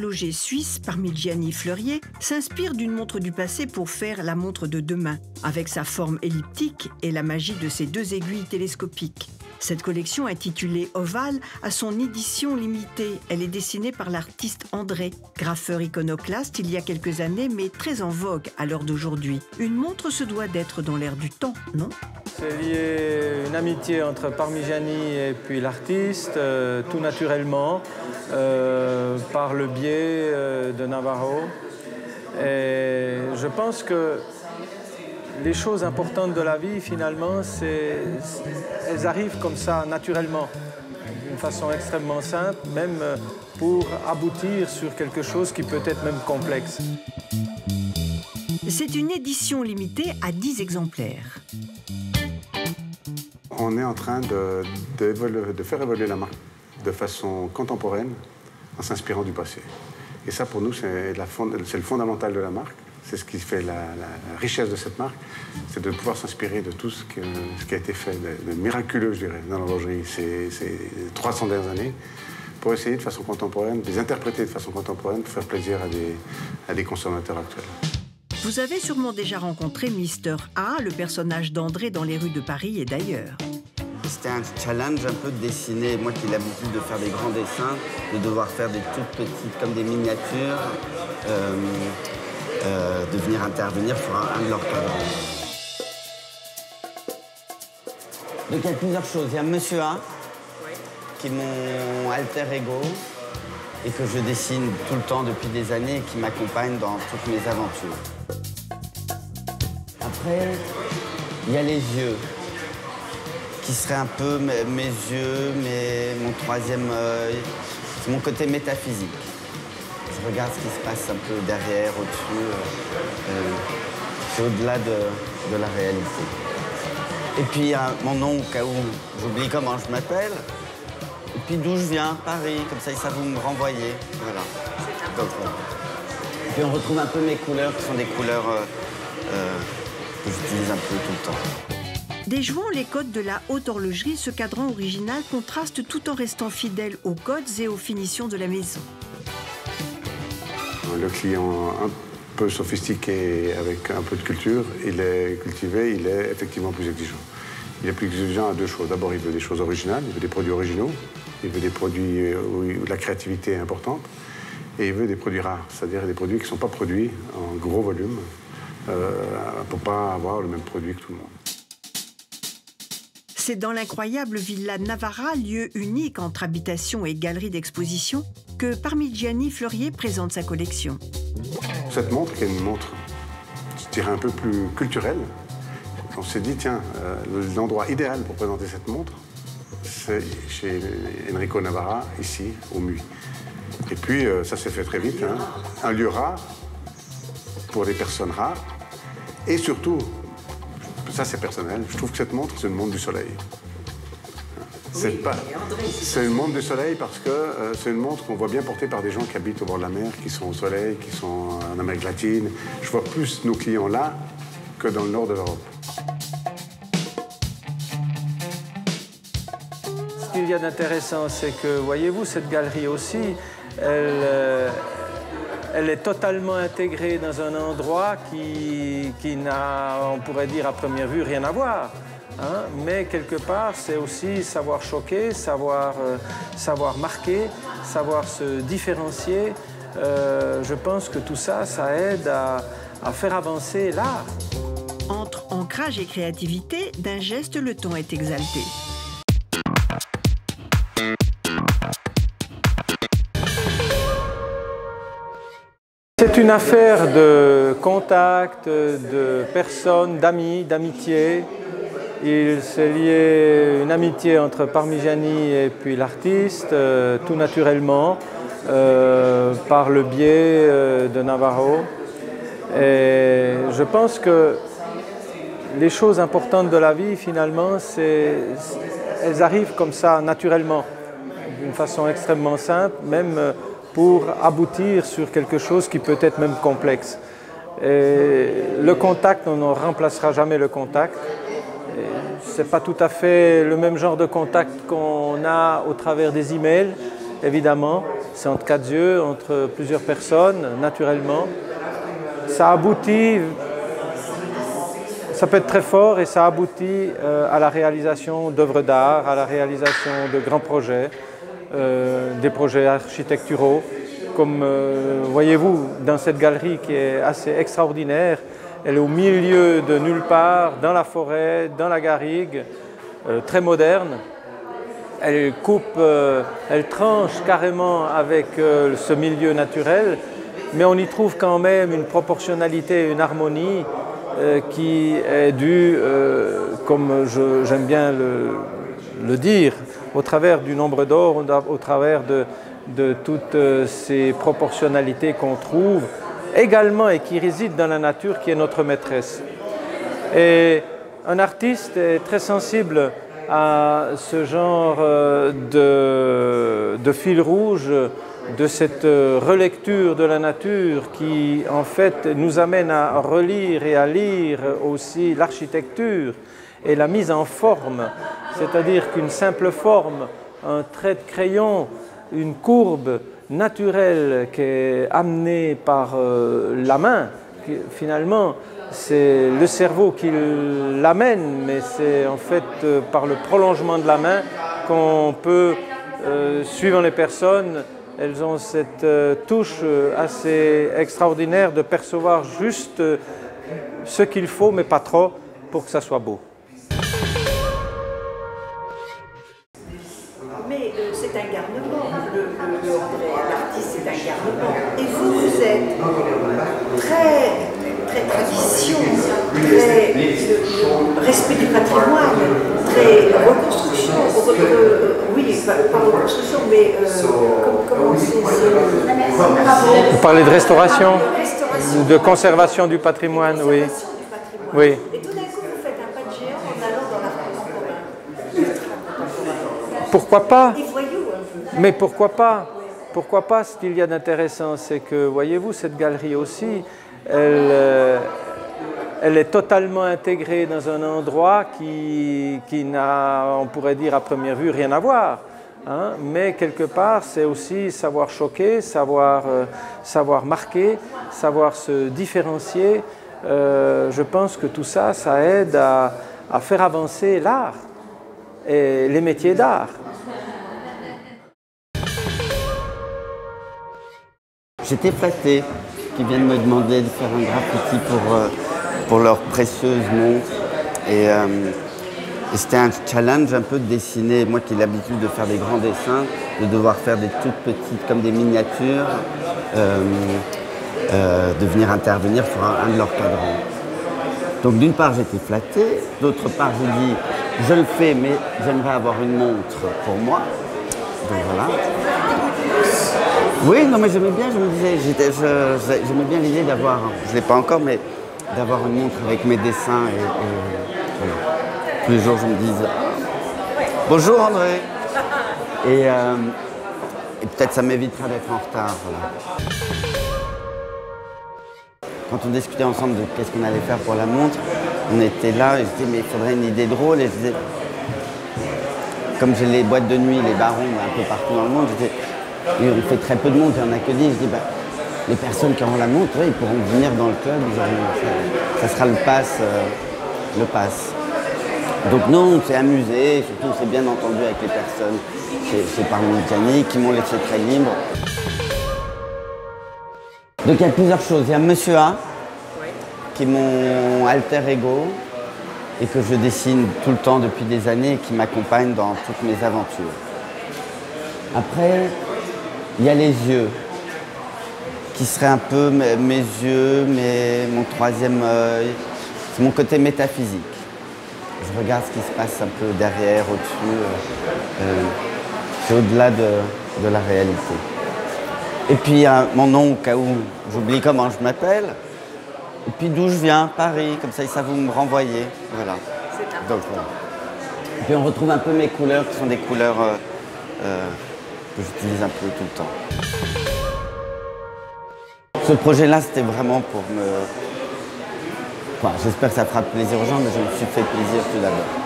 horloger suisse Parmigiani Fleurier s'inspire d'une montre du passé pour faire la montre de demain, avec sa forme elliptique et la magie de ses 2 aiguilles télescopiques. Cette collection, intitulée Ovale, a son édition limitée. Elle est dessinée par l'artiste André, graffeur iconoclaste il y a quelques années, mais très en vogue à l'heure d'aujourd'hui. Une montre se doit d'être dans l'air du temps, non? C'est lié une amitié entre Parmigiani et puis l'artiste, tout naturellement, par le biais de Navarro. Et je pense que les choses importantes de la vie, finalement, elles arrivent comme ça, naturellement, d'une façon extrêmement simple, même pour aboutir sur quelque chose qui peut être même complexe. C'est une édition limitée à 10 exemplaires. On est en train de faire évoluer la marque de façon contemporaine en s'inspirant du passé. Et ça, pour nous, c'est le fondamental de la marque. C'est ce qui fait la richesse de cette marque, c'est de pouvoir s'inspirer de tout ce qui a été fait de miraculeux, je dirais, dans l'horlogerie ces 300 dernières années, pour essayer de façon contemporaine, de les interpréter de façon contemporaine, pour faire plaisir à des consommateurs actuels. Vous avez sûrement déjà rencontré Mister A, le personnage d'André dans les rues de Paris et d'ailleurs. C'était un challenge un peu de dessiner, moi qui ai l'habitude de faire des grands dessins, de devoir faire des toutes petites, comme des miniatures, de venir intervenir sur un de leurs cadrans. Donc il y a plusieurs choses. Il y a Monsieur A, qui est mon alter ego, et que je dessine tout le temps depuis des années et qui m'accompagne dans toutes mes aventures. Après, il y a les yeux, qui seraient un peu mes yeux, mon troisième œil, c'est mon côté métaphysique. Je regarde ce qui se passe un peu derrière, au-dessus, c'est au-delà de la réalité. Et puis il y a mon nom, au cas où j'oublie comment je m'appelle. Et puis d'où je viens, Paris, comme ça vous me renvoyez. Voilà. Et puis on retrouve un peu mes couleurs, qui sont des couleurs que j'utilise un peu tout le temps. Déjouant les codes de la haute horlogerie, ce cadran original contraste tout en restant fidèle aux codes et aux finitions de la maison. Le client un peu sophistiqué, avec un peu de culture, il est cultivé, il est effectivement plus exigeant. Il est plus exigeant à 2 choses. D'abord, il veut des choses originales, il veut des produits originaux, il veut des produits où la créativité est importante, et il veut des produits rares, c'est-à-dire des produits qui ne sont pas produits en gros volume, pour ne pas avoir le même produit que tout le monde. C'est dans l'incroyable Villa Navarra, lieu unique entre habitation et galerie d'exposition, que Parmigiani Fleurier présente sa collection. Cette montre, qui est une montre, je dirais, un peu plus culturelle, on s'est dit, tiens, l'endroit idéal pour présenter cette montre, c'est chez Enrico Navarra, ici, au MUI. Et puis, ça s'est fait très vite, hein. Un lieu rare, pour des personnes rares, et surtout, ça c'est personnel, je trouve que cette montre, c'est une montre du soleil. C'est une montre du soleil parce que c'est une montre qu'on voit bien portée par des gens qui habitent au bord de la mer, qui sont au soleil, qui sont en Amérique latine. Je vois plus nos clients là que dans le nord de l'Europe. Ce qu'il y a d'intéressant, c'est que, voyez-vous, cette galerie aussi, elle est totalement intégrée dans un endroit qui n'a, on pourrait dire à première vue, rien à voir. Hein, mais quelque part, c'est aussi savoir choquer, savoir marquer, savoir se différencier. Je pense que tout ça, ça aide à faire avancer l'art. Entre ancrage et créativité, d'un geste, le ton est exalté. C'est une affaire de contact, de personnes, d'amis, d'amitié. Il s'est lié une amitié entre Parmigiani et puis l'artiste, tout naturellement, par le biais de Navarro. Et je pense que les choses importantes de la vie, finalement, elles arrivent comme ça, naturellement, d'une façon extrêmement simple, même pour aboutir sur quelque chose qui peut être même complexe. Et le contact, on ne remplacera jamais le contact. Ce n'est pas tout à fait le même genre de contact qu'on a au travers des emails, évidemment, c'est entre quatre yeux, entre plusieurs personnes, naturellement. Ça aboutit, ça peut être très fort et ça aboutit à la réalisation d'œuvres d'art, à la réalisation de grands projets, des projets architecturaux. Comme voyez-vous, dans cette galerie qui est assez extraordinaire, elle est au milieu de nulle part, dans la forêt, dans la garrigue, très moderne. Elle coupe, elle tranche carrément avec ce milieu naturel, mais on y trouve quand même une proportionnalité, une harmonie qui est due, comme j'aime bien le dire, au travers du nombre d'or, au travers de toutes ces proportionnalités qu'on trouve également et qui résident dans la nature qui est notre maîtresse. Et un artiste est très sensible à ce genre de fil rouge, de cette relecture de la nature qui en fait nous amène à relire et à lire aussi l'architecture et la mise en forme, c'est-à-dire qu'une simple forme, un trait de crayon, une courbe naturelle qui est amenée par la main, finalement c'est le cerveau qui l'amène, mais c'est en fait par le prolongement de la main qu'on peut, suivant les personnes, elles ont cette touche assez extraordinaire de percevoir juste ce qu'il faut, mais pas trop, pour que ça soit beau. Mais c'est un garnement, l'artiste c'est un garnement. Et vous êtes très tradition, très respect du patrimoine, très reconstruction, oui, pas reconstruction, mais comment c'est Vous parlez de restauration, de conservation du patrimoine, oui. Oui. Et tout d'un coup, vous faites un pas de géant en allant dans l'art contemporain. Pourquoi pas? Des voyous un peu. Mais pourquoi pas? Pourquoi pas? Ce qu'il y a d'intéressant, c'est que, voyez-vous, cette galerie aussi, elle est totalement intégrée dans un endroit qui n'a, on pourrait dire à première vue, rien à voir. Hein? Mais quelque part, c'est aussi savoir choquer, savoir marquer, savoir se différencier. Je pense que tout ça, ça aide à faire avancer l'art et les métiers d'art. J'étais flatté qu'ils viennent me demander de faire un graffiti pour leur précieuse montre. Et c'était un challenge un peu de dessiner, moi qui ai l'habitude de faire des grands dessins, de devoir faire des toutes petites, comme des miniatures, de venir intervenir sur un de leurs cadrans. Donc d'une part j'étais flatté, d'autre part j'ai dit je le fais mais j'aimerais avoir une montre pour moi. Donc voilà. Oui, non mais j'aimais bien, je me disais, j'aimais bien l'idée d'avoir, je ne l'ai pas encore, mais d'avoir une montre avec mes dessins et voilà. Tous les jours je me disais bonjour André et peut-être ça m'évitera d'être en retard. Voilà. Quand on discutait ensemble de qu'est-ce qu'on allait faire pour la montre, on était là et je disais mais il faudrait une idée drôle et je disais, comme j'ai les boîtes de nuit, les barons un peu partout dans le monde, je disais, et on fait très peu de montres, il n'y en a que 10, je dis bah, les personnes qui auront la montre, ils pourront venir dans le club, ça sera le pass. Donc non, on s'est amusé, surtout on s'est bien entendu avec les personnes chez Parmigiani qui m'ont laissé très libre. Donc il y a plusieurs choses. Il y a Monsieur A, qui est mon alter ego et que je dessine tout le temps depuis des années et qui m'accompagne dans toutes mes aventures. Après, il y a les yeux, qui seraient un peu mes yeux, mais mon troisième œil. C'est mon côté métaphysique. Je regarde ce qui se passe un peu derrière, au-dessus. C'est au-delà de la réalité. Et puis mon nom, au cas où j'oublie comment je m'appelle. Et puis d'où je viens, Paris, comme ça vous me renvoyez. Voilà. Donc, voilà. Et puis on retrouve un peu mes couleurs, qui sont des couleurs que j'utilise un peu tout le temps. Ce projet-là, c'était vraiment pour me... Enfin, j'espère que ça fera plaisir aux gens, mais je me suis fait plaisir tout d'abord.